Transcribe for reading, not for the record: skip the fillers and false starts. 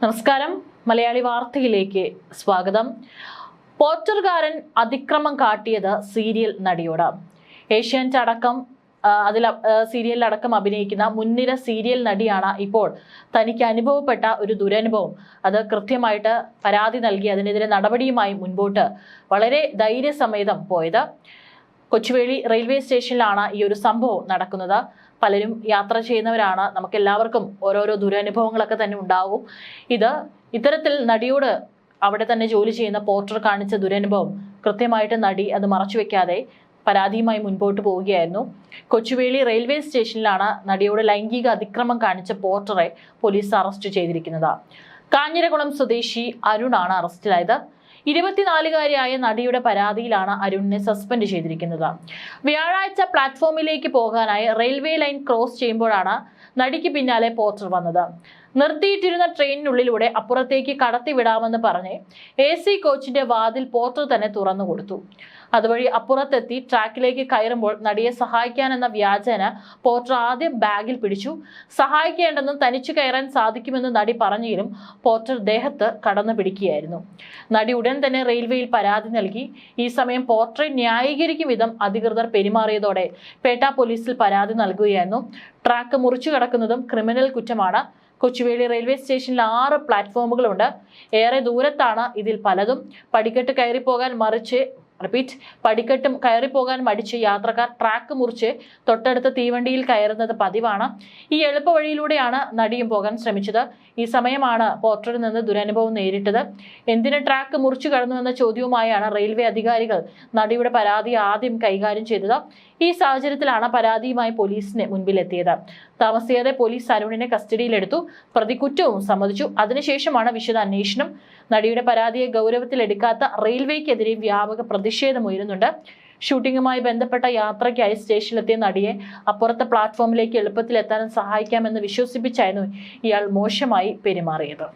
നമസ്കാരം. മലയാളി വാർത്തയിലേക്ക് സ്വാഗതം. പോർട്ടർകാരൻ അതിക്രമം കാട്ടിയത് സീരിയൽ നടിയോട്. ഏഷ്യാനെറ്റ് അടക്കം സീരിയലിലടക്കം അഭിനയിക്കുന്ന മുൻനിര സീരിയൽ നടിയാണ് ഇപ്പോൾ തനിക്ക് അനുഭവപ്പെട്ട ഒരു ദുരനുഭവം അത് കൃത്യമായിട്ട് പരാതി നൽകി അതിനെതിരെ നടപടിയുമായി മുൻപോട്ട് വളരെ ധൈര്യസമേതം പോയത്. കൊച്ചുവേളി റെയിൽവേ സ്റ്റേഷനിലാണ് ഈ ഒരു സംഭവം നടക്കുന്നത്. പലരും യാത്ര ചെയ്യുന്നവരാണ്. നമുക്ക് എല്ലാവർക്കും ഓരോരോ ദുരനുഭവങ്ങളൊക്കെ തന്നെ ഉണ്ടാവും. ഇത്തരത്തിൽ നടിയോട് അവിടെ തന്നെ ജോലി ചെയ്യുന്ന പോർട്ടർ കാണിച്ച ദുരനുഭവം കൃത്യമായിട്ട് നടി അത് മറച്ചുവെക്കാതെ പരാതിയുമായി മുൻപോട്ട് പോവുകയായിരുന്നു. കൊച്ചുവേളി റെയിൽവേ സ്റ്റേഷനിലാണ് നടിയോട് ലൈംഗിക അതിക്രമം കാണിച്ച പോർട്ടറെ പോലീസ് അറസ്റ്റ് ചെയ്തിരിക്കുന്നത്. കാഞ്ഞിരകുളം സ്വദേശി അരുണാണ് അറസ്റ്റിലായത്. 24-കാരിയായ നടിയുടെ പരാതിയിലാണ് അരുണിനെ സസ്പെൻഡ് ചെയ്തിരിക്കുന്നത്. വ്യാഴാഴ്ച പ്ലാറ്റ്ഫോമിലേക്ക് പോകാനായി റെയിൽവേ ലൈൻ ക്രോസ് ചെയ്യുമ്പോഴാണ് നടിക്ക് പിന്നാലെ പോർട്ടർ വന്നത്. നിർത്തിയിട്ടിരുന്ന ട്രെയിനിനുള്ളിലൂടെ അപ്പുറത്തേക്ക് കടത്തിവിടാമെന്ന് പറഞ്ഞ് AC കോച്ചിന്റെ വാതിൽ പോർട്ടർ തന്നെ തുറന്നു കൊടുത്തു. അതുവഴി അപ്പുറത്തെത്തി ട്രാക്കിലേക്ക് കയറുമ്പോൾ നടിയെ സഹായിക്കാനെന്ന വ്യാജേന പോർട്ടർ ആദ്യം ബാഗിൽ പിടിച്ചു. സഹായിക്കേണ്ടെന്നും തനിച്ചു കയറാൻ സാധിക്കുമെന്ന് നടി പറഞ്ഞെങ്കിലും പോർട്ടർ ദേഹത്ത് കടന്നു പിടിക്കുകയായിരുന്നു. നടി ഉടൻ തന്നെ റെയിൽവേയിൽ പരാതി നൽകി. ഈ സമയം പോർട്ടറെ ന്യായീകരിക്കും വിധം അധികൃതർ പെരുമാറിയതോടെ പേട്ട പോലീസിൽ പരാതി നൽകുകയായിരുന്നു. ട്രാക്ക് മുറിച്ചു കടക്കുന്നതും ക്രിമിനൽ കുറ്റമാണ്. കൊച്ചുവേളി റെയിൽവേ സ്റ്റേഷനിൽ 6 പ്ലാറ്റ്ഫോമുകളുണ്ട്. ഏറെ ദൂരത്താണ് ഇതിൽ പലതും. പടിക്കെട്ട് കയറിപ്പോകാൻ മടിച്ച് യാത്രക്കാർ ട്രാക്ക് മുറിച്ച് തൊട്ടടുത്ത തീവണ്ടിയിൽ കയറുന്നത് പതിവാണ്. ഈ എളുപ്പ വഴിയിലൂടെയാണ് നടിയും പോകാൻ ശ്രമിച്ചത്. ഈ സമയമാണ് പോർട്ടറിൽ നിന്ന് ദുരനുഭവം നേരിട്ടത്. എന്തിന് ട്രാക്ക് മുറിച്ചു കടന്നുവെന്ന ചോദ്യവുമായാണ് റെയിൽവേ അധികാരികൾ നടിയുടെ പരാതി ആദ്യം കൈകാര്യം ചെയ്തത്. ഈ സാഹചര്യത്തിലാണ് പരാതിയുമായി പോലീസിന് മുൻപിലെത്തിയത്. താമസിയാതെ പോലീസ് അരുണിനെ കസ്റ്റഡിയിലെടുത്തു. പ്രതി കുറ്റവും സമ്മതിച്ചു. അതിനുശേഷമാണ് വിശദ അന്വേഷണം. നടിയുടെ പരാതിയെ ഗൗരവത്തിലെടുക്കാത്ത റെയിൽവേക്കെതിരെ വ്യാപക പ്രതിഷേധമുയരുന്നുണ്ട്. ഷൂട്ടിങ്ങുമായി ബന്ധപ്പെട്ട യാത്രയ്ക്കായി സ്റ്റേഷനിലെത്തിയ നടിയെ അപ്പുറത്തെ പ്ലാറ്റ്ഫോമിലേക്ക് എളുപ്പത്തിൽ എത്താൻ സഹായിക്കാമെന്ന് വിശ്വസിപ്പിച്ചായിരുന്നു ഇയാൾ മോശമായി പെരുമാറിയത്.